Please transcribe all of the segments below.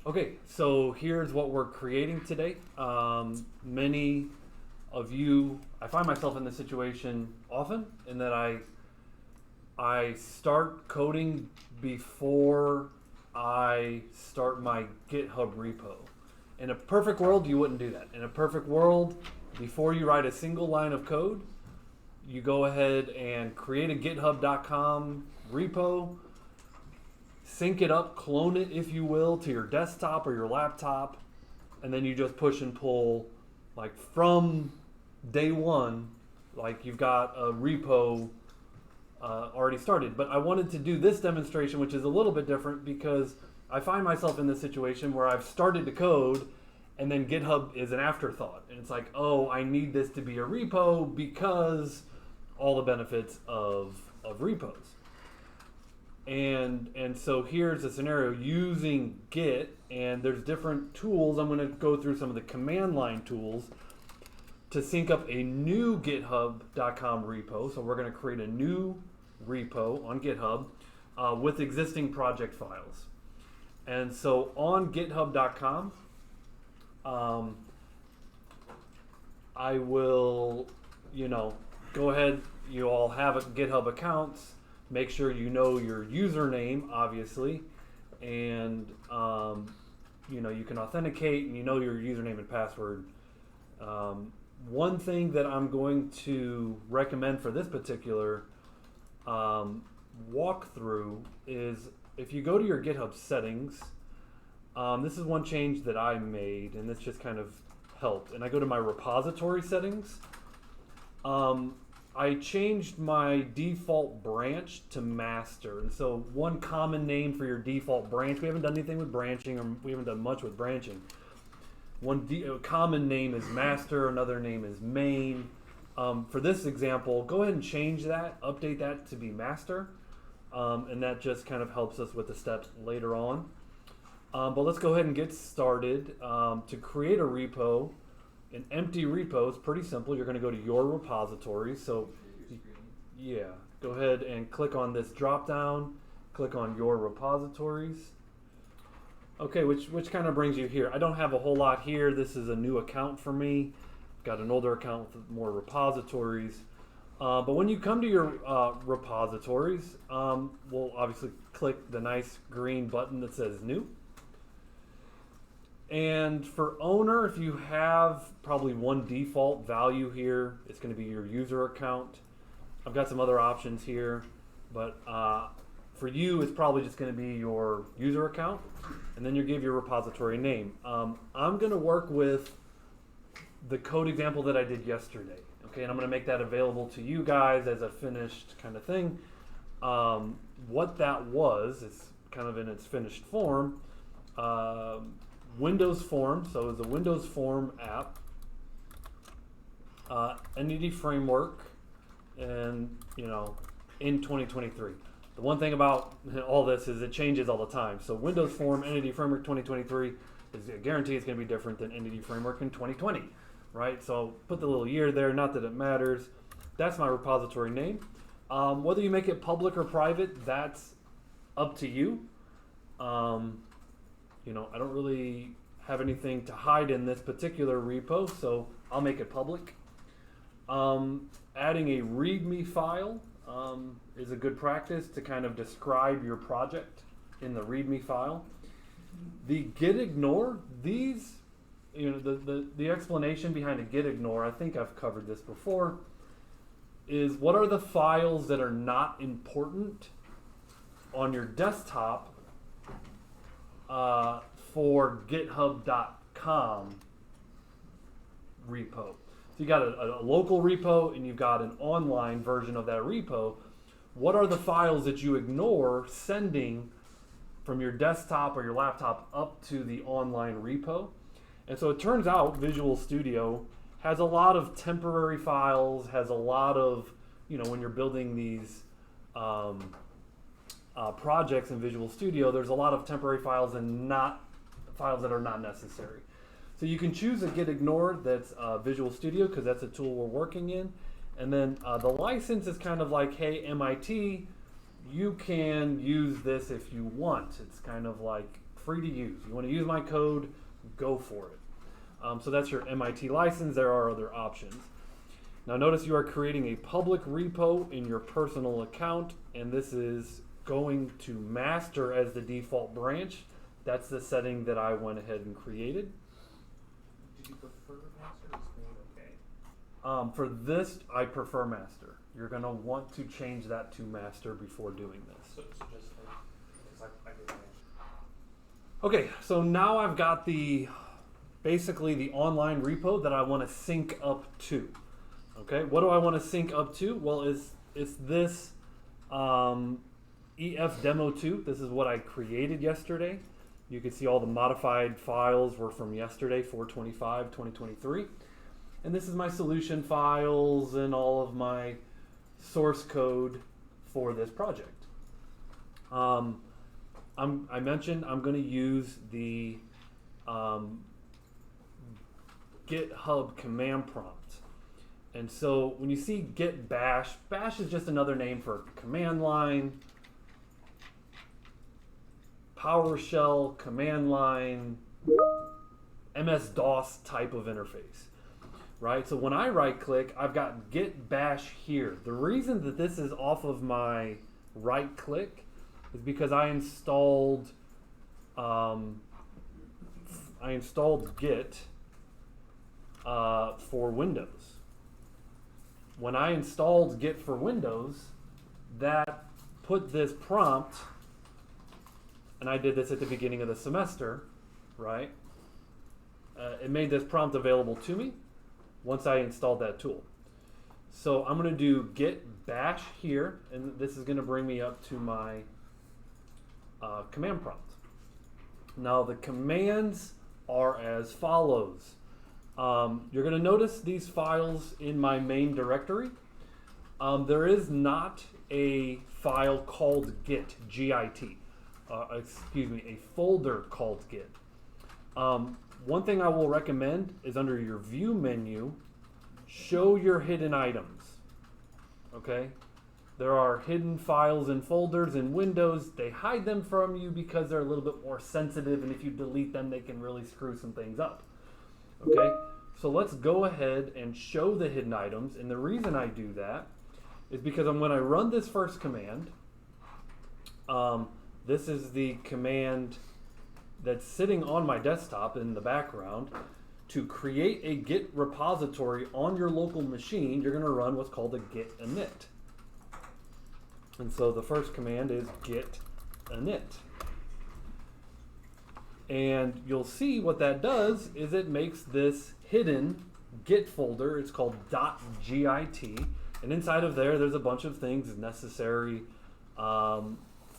Okay, so here's what we're creating today. Many of you, I find myself in this situation often, in that I start coding before I start my GitHub repo. In a perfect world, you wouldn't do that. In a perfect world, before you write a single line of code, you go ahead and create a github.com repo, sync it up, clone it, if you will, to your desktop or your laptop, and then you just push and pull, like from day one, like you've got a repo already started. But I wanted to do this demonstration, which is a little bit different because I find myself in this situation where I've started to code and then GitHub is an afterthought. And it's like, oh, I need this to be a repo because all the benefits of repos. And so here's a scenario using Git, and there's different tools. I'm going to go through some of the command line tools to sync up a new github.com repo. So we're going to create a new repo on GitHub with existing project files. And so on github.com, I will, go ahead. You all have GitHub accounts. Make sure you know your username, obviously, and you can authenticate and you know your username and password. One thing that I'm going to recommend for this particular walkthrough is if you go to your GitHub settings, this is one change that I made, and this just kind of helped. And I go to my repository settings. I changed my default branch to master. And so one common name for your default branch, we haven't done anything with branching, or we haven't done much with branching. One common name is master, another name is main. For this example, go ahead and change that, update that to be master. And that just kind of helps us with the steps later on. But let's go ahead and get started. To create a repo, an empty repo is pretty simple. You're going to go to your repositories. So, yeah, go ahead and click on this drop down. Click on your repositories. Okay, which kind of brings you here. I don't have a whole lot here. This is a new account for me. I've got an older account with more repositories. But when you come to your repositories, we'll obviously click the nice green button that says new. And for owner, if you have probably one default value here, it's going to be your user account. I've got some other options here, but for you, it's probably just going to be your user account, and then you give your repository name. I'm going to work with the code example that I did yesterday, okay, and I'm going to make that available to you guys as a finished kind of thing. What that was, it's kind of in its finished form. Windows Form, so it's a Windows Form app, Entity Framework, and in 2023. The one thing about all this is it changes all the time. So Windows Form Entity Framework 2023 is a guarantee it's going to be different than Entity Framework in 2020, right? So put the little year there, not that it matters. That's my repository name. Whether you make it public or private, that's up to you. I don't really have anything to hide in this particular repo, so I'll make it public. Adding a README file is a good practice to kind of describe your project in the README file. The git ignore, these, the explanation behind a git ignore, I think I've covered this before, is what are the files that are not important on your desktop for github.com repo. So you got a local repo and you've got an online version of that repo. What are the files that you ignore sending from your desktop or your laptop up to the online repo? And so it turns out Visual Studio has a lot of temporary files, has a lot of, when you're building these projects in Visual Studio, there's a lot of temporary files and not files that are not necessary. So you can choose a git ignore that's Visual Studio because that's a tool we're working in. And then the license is kind of like, hey, MIT, you can use this if you want. It's kind of like free to use. You want to use my code, go for it. So that's your MIT license. There are other options. Now notice you are creating a public repo in your personal account, and this is going to master as the default branch. That's the setting that I went ahead and created. Did you prefer master or is okay? For this, I prefer master. You're going to want to change that to master before doing this. So just like, because I did that. Okay, so now I've got basically the online repo that I want to sync up to. Okay, what do I want to sync up to? Well, it's this EF demo 2. This is what I created yesterday. You can see all the modified files were from yesterday, 4/25/2023. And this is my solution files and all of my source code for this project. I mentioned I'm going to use the GitHub command prompt. And so when you see git bash, bash is just another name for command line, PowerShell, command line, MS-DOS type of interface, right? So when I right click, I've got git bash here. The reason that this is off of my right click is because I installed Git for Windows. When I installed Git for Windows, that put this prompt, and I did this at the beginning of the semester, right? It made this prompt available to me once I installed that tool. So I'm going to do git bash here, and this is going to bring me up to my command prompt. Now the commands are as follows. You're going to notice these files in my main directory. There is not a file called Git, G-I-T. A folder called Git. One thing I will recommend is under your view menu, show your hidden items. Okay? There are hidden files and folders in Windows. They hide them from you because they're a little bit more sensitive, and if you delete them, they can really screw some things up. Okay, so let's go ahead and show the hidden items, and the reason I do that is because when I run this first command, this is the command that's sitting on my desktop in the background. To create a Git repository on your local machine, you're going to run what's called a git init. And so the first command is git init. And you'll see what that does is it makes this hidden Git folder. It's called .git, and inside of there's a bunch of things necessary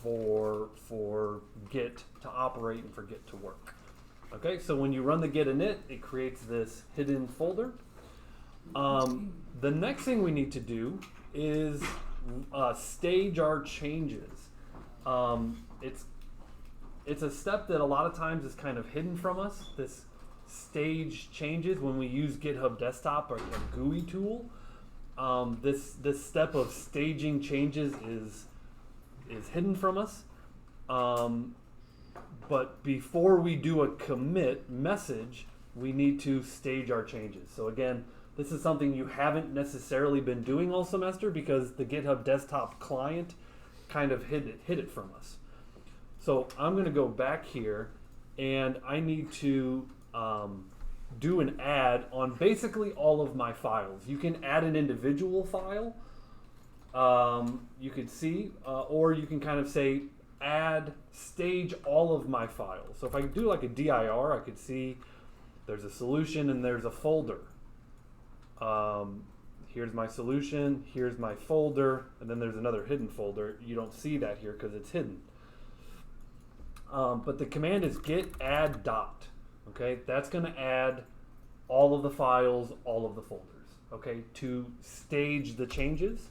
for Git to operate and for Git to work. Okay, so when you run the git init, it creates this hidden folder. The next thing we need to do is stage our changes. It's a step that a lot of times is kind of hidden from us. This stage changes when we use GitHub Desktop or a GUI tool. This step of staging changes is hidden from us. But before we do a commit message, we need to stage our changes. So again, this is something you haven't necessarily been doing all semester because the GitHub Desktop client kind of hid it from us. So I'm going to go back here, and I need to do an add on basically all of my files. You can add an individual file, you could see, or you can kind of say add stage all of my files. So if I do like a dir, I could see there's a solution and there's a folder. Here's my solution, here's my folder, and then there's another hidden folder. You don't see that here because it's hidden. But the command is git add dot. Okay, that's going to add all of the files, all of the folders. Okay, to stage the changes.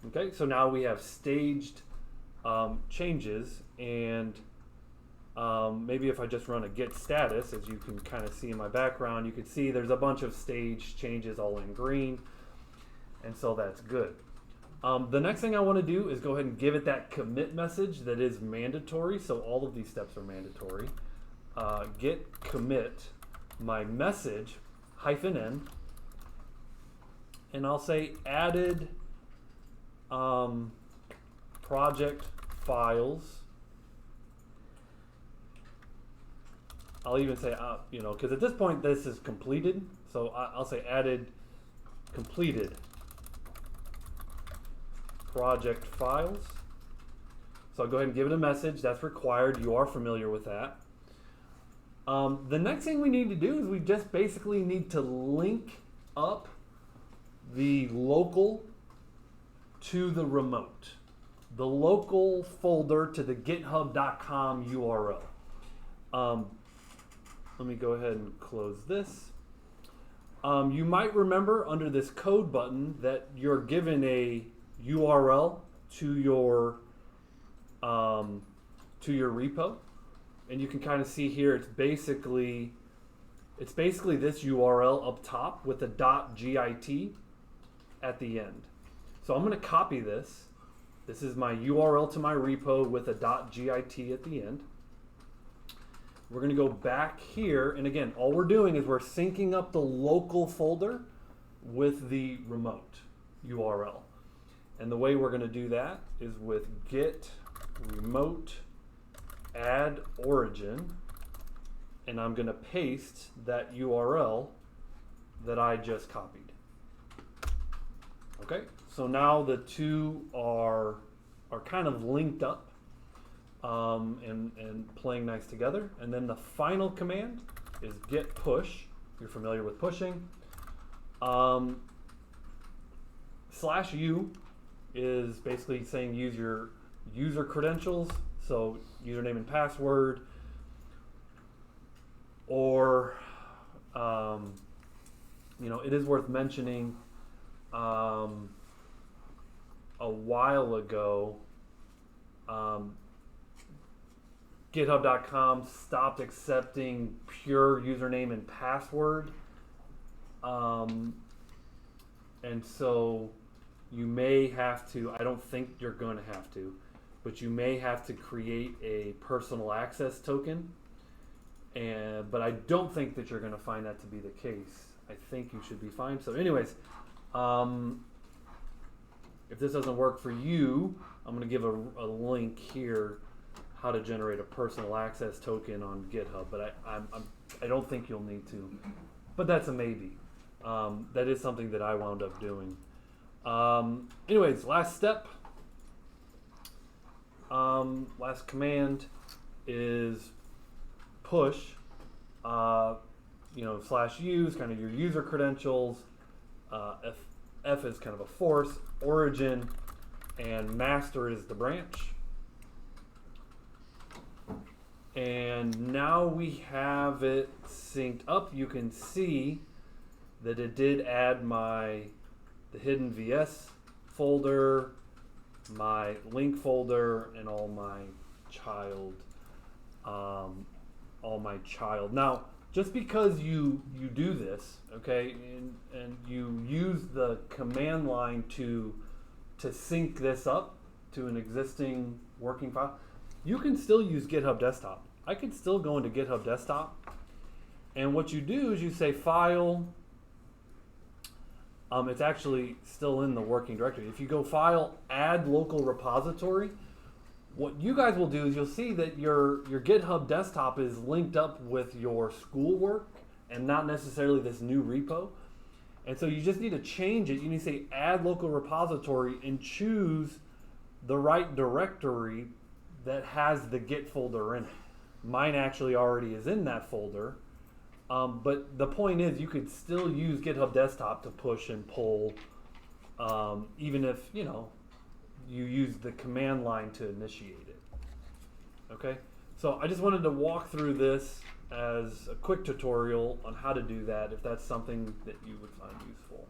Okay, so now we have staged changes, and maybe if I just run a git status, as you can kind of see in my background, you can see there's a bunch of staged changes all in green, and so that's good. The next thing I want to do is go ahead and give it that commit message that is mandatory. So all of these steps are mandatory. Git commit my message -n, and I'll say added project files. I'll even say, because at this point this is completed, so I'll say added completed project files. So I'll go ahead and give it a message. That's required. You are familiar with that. The next thing we need to do is we just basically need to link up the local to the remote, the local folder to the github.com URL. Let me go ahead and close this. You might remember under this code button that you're given a URL to your repo, and you can kind of see here it's basically this URL up top with a .git at the end. So I'm going to copy this. This is my URL to my repo with a .git at the end. We're going to go back here, and again, all we're doing is we're syncing up the local folder with the remote URL. And the way we're going to do that is with git remote add origin, and I'm going to paste that URL that I just copied. Okay, so now the two are kind of linked up and playing nice together. And then the final command is git push. You're familiar with pushing. /u is basically saying use your user credentials, so username and password, or it is worth mentioning a while ago github.com stopped accepting pure username and password, and so you may have to, I don't think you're going to have to, but you may have to create a personal access token, but I don't think that you're going to find that to be the case. I think you should be fine. So anyways, if this doesn't work for you, I'm going to give a link here how to generate a personal access token on GitHub, but I don't think you'll need to, but that's a maybe. That is something that I wound up doing. Anyways, last step, last command is push, /u is kind of your user credentials, F is kind of a force, origin, and master is the branch. And now we have it synced up. You can see that it did add the hidden VS folder, my link folder, and all my child. Now, just because you do this, okay, and you use the command line to sync this up to an existing working file, you can still use GitHub Desktop. I could still go into GitHub Desktop, and what you do is you say file. It's actually still in the working directory. If you go file, add local repository, what you guys will do is you'll see that your GitHub Desktop is linked up with your schoolwork and not necessarily this new repo. And so you just need to change it. You need to say add local repository and choose the right directory that has the Git folder in it. Mine actually already is in that folder. But the point is you could still use GitHub Desktop to push and pull, even if, you use the command line to initiate it. Okay, so I just wanted to walk through this as a quick tutorial on how to do that if that's something that you would find useful.